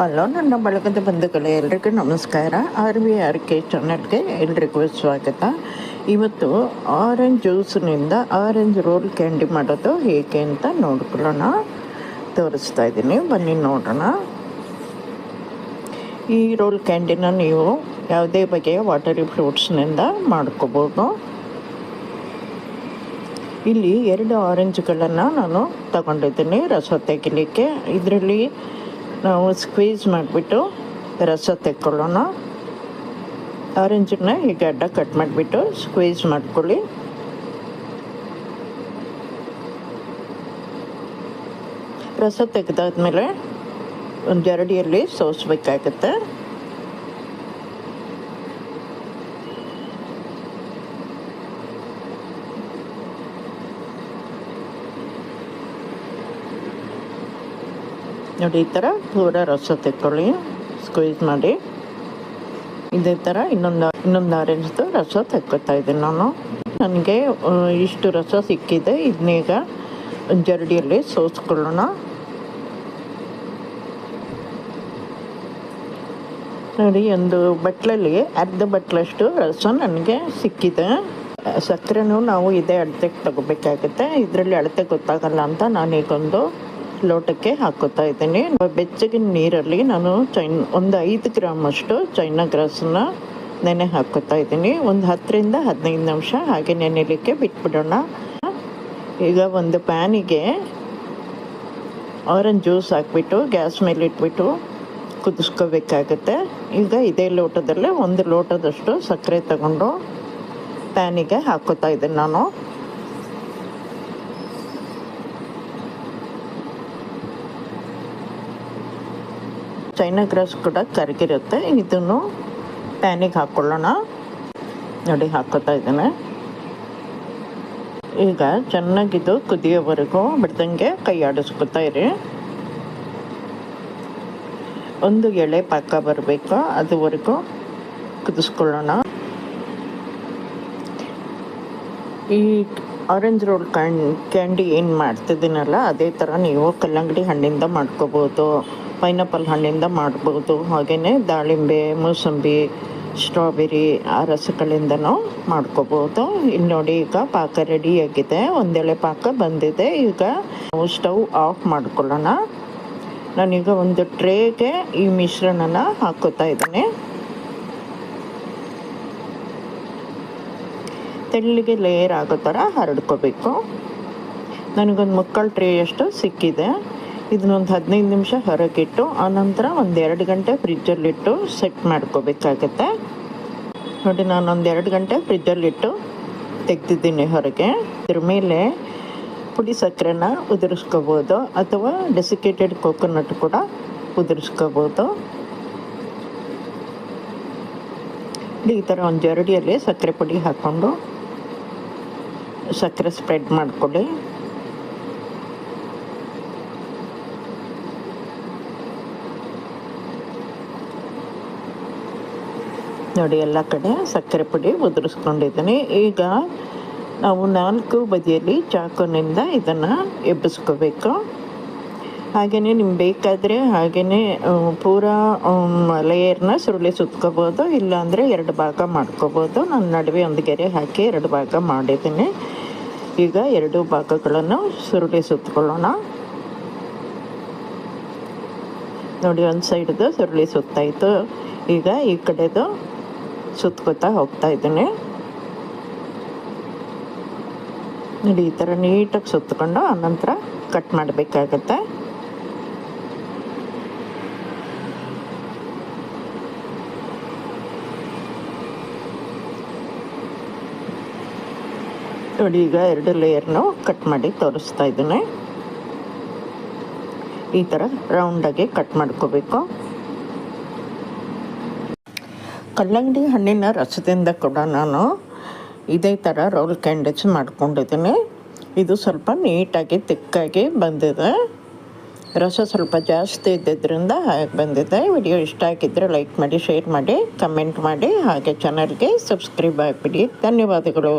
Hello, ನನ್ನ ಬಳಗದ ಬಂಧುಗಳೇ, ಎಲ್ರಿಗೂ ನಮಸ್ಕಾರ. RVRK ಚಾನಲ್ಗೆ ಎಲ್ರಿಗೂ ಸ್ವಾಗತ. ಇವತ್ತು ಆರೆಂಜ್ ಜ್ಯೂಸ್ನಿಂದ ಆರೆಂಜ್ ರೋಲ್ ಕ್ಯಾಂಡಿ ಮಾಡೋದು ಹೇಗೆ ಅಂತ ನೋಡ್ಕೊಳ್ಳೋಣ. ತೋರಿಸ್ತಾ ಇದ್ದೀನಿ, ಬನ್ನಿ ನೋಡೋಣ. ಈ ರೋಲ್ ಕ್ಯಾಂಡಿನ ನೀವು ಯಾವುದೇ ಬಗೆಯ ವಾಟರಿ ಫ್ರೂಟ್ಸ್ನಿಂದ ಮಾಡ್ಕೋಬೋದು. ಇಲ್ಲಿ 2 ಆರೆಂಜ್ಗಳನ್ನು ನಾನು ತಗೊಂಡಿದ್ದೀನಿ ರಸ ತೆಗಿಲಿಕ್ಕೆ. ಇದರಲ್ಲಿ ನಾವು ಸ್ಕ್ವೀಸ್ ಮಾಡಿಬಿಟ್ಟು ರಸ ತೆಕ್ಕೊಳ್ಳೋಣ. ಆರೆಂಜನ್ನ ಹೀಗೆ ಅಡ್ಡ ಕಟ್ ಮಾಡಿಬಿಟ್ಟು ಸ್ಕ್ವೀಸ್ ಮಾಡ್ಕೊಳ್ಳಿ. ರಸ ತೆಗೆದಾದ್ಮೇಲೆ ಒಂದು ಜರಡಿಯಲ್ಲಿ ಸೋಸಬೇಕಾಗತ್ತೆ. ನೋಡಿ, ಈ ಥರ ಪೂರ ರಸ ತೆಕ್ಕೊಳ್ಳಿ, ಸ್ಕ್ವೀಸ್ ಮಾಡಿ. ಇದೇ ಥರ ಇನ್ನೊಂದು ಆರೆಂಜ್ದು ರಸ ತೆಕ್ಕೊತಾ ಇದ್ದೀನಿ ನಾನು. ನನಗೆ ಇಷ್ಟು ರಸ ಸಿಕ್ಕಿದೆ. ಇದನ್ನೀಗ ಒಂದು ಜರಡಿಯಲ್ಲಿ ಸೋಸ್ಕೊಳ್ಳೋಣ. ನೋಡಿ, ಒಂದು ಬಟ್ಲಲ್ಲಿ ಅರ್ಧ ಬಟ್ಲಷ್ಟು ರಸ ನನಗೆ ಸಿಕ್ಕಿದೆ. ಸಕ್ಕರೆನೂ ನಾವು ಇದೇ ಅಳತೆಗೆ ತಗೋಬೇಕಾಗುತ್ತೆ. ಇದರಲ್ಲಿ ಅಳತೆ ಗೊತ್ತಾಗಲ್ಲ ಅಂತ ನಾನೀಗೊಂದು ಲೋಟಕ್ಕೆ ಹಾಕೋತಾ ಇದ್ದೀನಿ. ಬೆಚ್ಚಗಿನ ನೀರಲ್ಲಿ ನಾನು ಒಂದು 5 ಗ್ರಾಮ್ ಅಷ್ಟು ಚೈನಾ ಗ್ರಾಸನ್ನ ನೆನೆ ಹಾಕೋತಾ ಇದ್ದೀನಿ. ಒಂದು 10 ರಿಂದ 15 ನಿಮಿಷ ಹಾಗೆ ನೆನೆಯಲಿಕ್ಕೆ ಬಿಟ್ಬಿಡೋಣ. ಈಗ ಒಂದು ಪ್ಯಾನಿಗೆ ಆರೆಂಜ್ ಜ್ಯೂಸ್ ಹಾಕ್ಬಿಟ್ಟು ಗ್ಯಾಸ್ ಮೇಲೆ ಇಟ್ಬಿಟ್ಟು ಕುದಿಸ್ಕೋಬೇಕಾಗತ್ತೆ. ಈಗ ಇದೇ ಲೋಟದಲ್ಲೇ 1 ಲೋಟದಷ್ಟು ಸಕ್ಕರೆ ತಗೊಂಡು ಪ್ಯಾನಿಗೆ ಹಾಕೋತಾ ಇದ್ದೀನಿ ನಾನು. ಚೈನಾ ಗ್ರಾಸ್ ಕೂಡ ಕರಗಿರುತ್ತೆ. ಇದನ್ನು ಪ್ಯಾನಿಗೆ ಹಾಕ್ಕೊಳ್ಳೋಣ. ನೋಡಿ, ಹಾಕೋತಾ ಇದ್ದೇನೆ. ಈಗ ಚೆನ್ನಾಗಿದು ಕುದಿಯೋವರೆಗೂ ಬಿಡ್ದಂಗೆ ಕೈ ಆಡಿಸ್ಕೊತಾ ಇರಿ. ಒಂದು ಎಳೆ ಪಾಕ ಬರಬೇಕು, ಅದುವರೆಗೂ ಕುದಿಸ್ಕೊಳ್ಳೋಣ. ಈ ಆರೆಂಜ್ ರೋಲ್ ಕ್ಯಾಂಡಿ ಏನು ಮಾಡ್ತಿದ್ದೀನಲ್ಲ, ಅದೇ ಥರ ನೀವು ಕಲ್ಲಂಗಡಿ ಹಣ್ಣಿಂದ ಮಾಡ್ಕೋಬೋದು, ಪೈನಾಪಲ್ ಹಣ್ಣಿಂದ ಮಾಡ್ಬೋದು, ಹಾಗೆಯೇ ದಾಳಿಂಬೆ, ಮೂಸಂಬಿ, ಸ್ಟ್ರಾಬೆರಿ ಆ ರಸಗಳಿಂದನೂ ಮಾಡ್ಕೋಬೋದು. ಇಲ್ಲಿ ನೋಡಿ, ಈಗ ಪಾಕ ರೆಡಿಯಾಗಿದೆ. ಒಂದೆಳೆ ಪಾಕ ಬಂದಿದೆ. ಈಗ ನಾವು ಸ್ಟವ್ ಆಫ್ ಮಾಡ್ಕೊಳ್ಳೋಣ. ನಾನೀಗ ಒಂದು ಟ್ರೇಗೆ ಈ ಮಿಶ್ರಣನ ಹಾಕೋತಾ ಇದ್ದೀನಿ. ತೆಳ್ಳಗೆ ಲೇಯರ್ ಆಗೋ ಥರ ಹರಡ್ಕೋಬೇಕು. ನನಗೊಂದು 3/4 ಟ್ರೇಯಷ್ಟು ಸಿಕ್ಕಿದೆ. ಇದನ್ನೊಂದು 15 ನಿಮಿಷ ಹೊರಗಿಟ್ಟು ಆನಂತರ ಒಂದು 2 ಗಂಟೆ ಫ್ರಿಜ್ಜಲ್ಲಿಟ್ಟು ಸೆಟ್ ಮಾಡ್ಕೋಬೇಕಾಗತ್ತೆ. ನೋಡಿ, ನಾನೊಂದು 2 ಗಂಟೆ ಫ್ರಿಜ್ಜಲ್ಲಿಟ್ಟು ತೆಗೆದಿದ್ದೀನಿ ಹೊರಗೆ. ಇದ್ರ ಮೇಲೆ ಪುಡಿ ಸಕ್ಕರೆನ ಉದುರಿಸ್ಕೋಬೋದು ಅಥವಾ ಡೆಸಿಕೇಟೆಡ್ ಕೋಕೋನಟ್ ಕೂಡ ಉದುರಿಸ್ಕೋಬೋದು. ಈ ಥರ ಒಂದು ಜರಡಿಯಲ್ಲಿ ಸಕ್ಕರೆ ಪುಡಿ ಹಾಕ್ಕೊಂಡು ಸಕ್ಕರೆ ಸ್ಪ್ರೆಡ್ ಮಾಡಿಕೊಳ್ಳಿ. ನೋಡಿ, ಎಲ್ಲ ಕಡೆ ಸಕ್ಕರೆ ಪುಡಿ ಉದುರಿಸ್ಕೊಂಡಿದ್ದೀನಿ. ಈಗ ನಾವು 4 ಬದಿಯಲ್ಲಿ ಚಾಕುನಿಂದ ಇದನ್ನು ಎಬ್ಬಿಸ್ಕೋಬೇಕು. ಹಾಗೆಯೇ ನಿಮ್ಗೆ ಬೇಕಾದರೆ ಹಾಗೆಯೇ ಪೂರಾ ಲೇಯರ್ನ ಸುರುಳಿ ಸುತ್ಕೋಬೋದು, ಇಲ್ಲಾಂದರೆ 2 ಭಾಗ ಮಾಡ್ಕೋಬೋದು. ನಾನು ನಡುವೆ ಒಂದು ಗೆರೆ ಹಾಕಿ 2 ಭಾಗ ಮಾಡಿದ್ದೀನಿ. ಈಗ 2 ಭಾಗಗಳನ್ನು ಸುರುಳಿ ಸುತ್ಕೊಳ್ಳೋಣ. ನೋಡಿ, ಒಂದು ಸೈಡ್ದು ಸುರುಳಿ ಸುತ್ತಾಯಿತು. ಈಗ ಈ ಕಡೆದು ಸುತ್ಕೋತಾ ಹೋಗ್ತಾ ಇದ್ದೀನಿ. ನೋಡಿ, ಈ ಥರ ನೀಟಾಗಿ ಸುತ್ತಕೊಂಡು ಆನಂತರ ಕಟ್ ಮಾಡಬೇಕಾಗತ್ತೆ. ನೋಡಿ, ಈಗ 2 ಲೇಯರ್ನು ಕಟ್ ಮಾಡಿ ತೋರಿಸ್ತಾ ಇದ್ದೀನಿ. ಈ ಥರ ರೌಂಡಾಗಿ ಕಟ್ ಮಾಡ್ಕೋಬೇಕು. ಕಲ್ಲಂಗಡಿ ಹಣ್ಣಿನ ರಸದಿಂದ ಕೂಡ ನಾನು ಇದೇ ಥರ ರೋಲ್ ಕ್ಯಾಂಡೀಸ್ ಮಾಡ್ಕೊಂಡಿದ್ದೀನಿ. ಇದು ಸ್ವಲ್ಪ ನೀಟಾಗಿ ತಿಕ್ಕಾಗಿ ಬಂದಿದೆ. ರಸ ಸ್ವಲ್ಪ ಜಾಸ್ತಿ ಇದ್ದಿದ್ದರಿಂದ ಹಾಗೆ ಬಂದಿದೆ. ವಿಡಿಯೋ ಇಷ್ಟ ಆಗಿದ್ದರೆ ಲೈಕ್ ಮಾಡಿ, ಶೇರ್ ಮಾಡಿ, ಕಮೆಂಟ್ ಮಾಡಿ, ಹಾಗೆ ಚಾನಲ್ಗೆ ಸಬ್ಸ್ಕ್ರೈಬ್ ಆಗಿಬಿಡಿ. ಧನ್ಯವಾದಗಳು.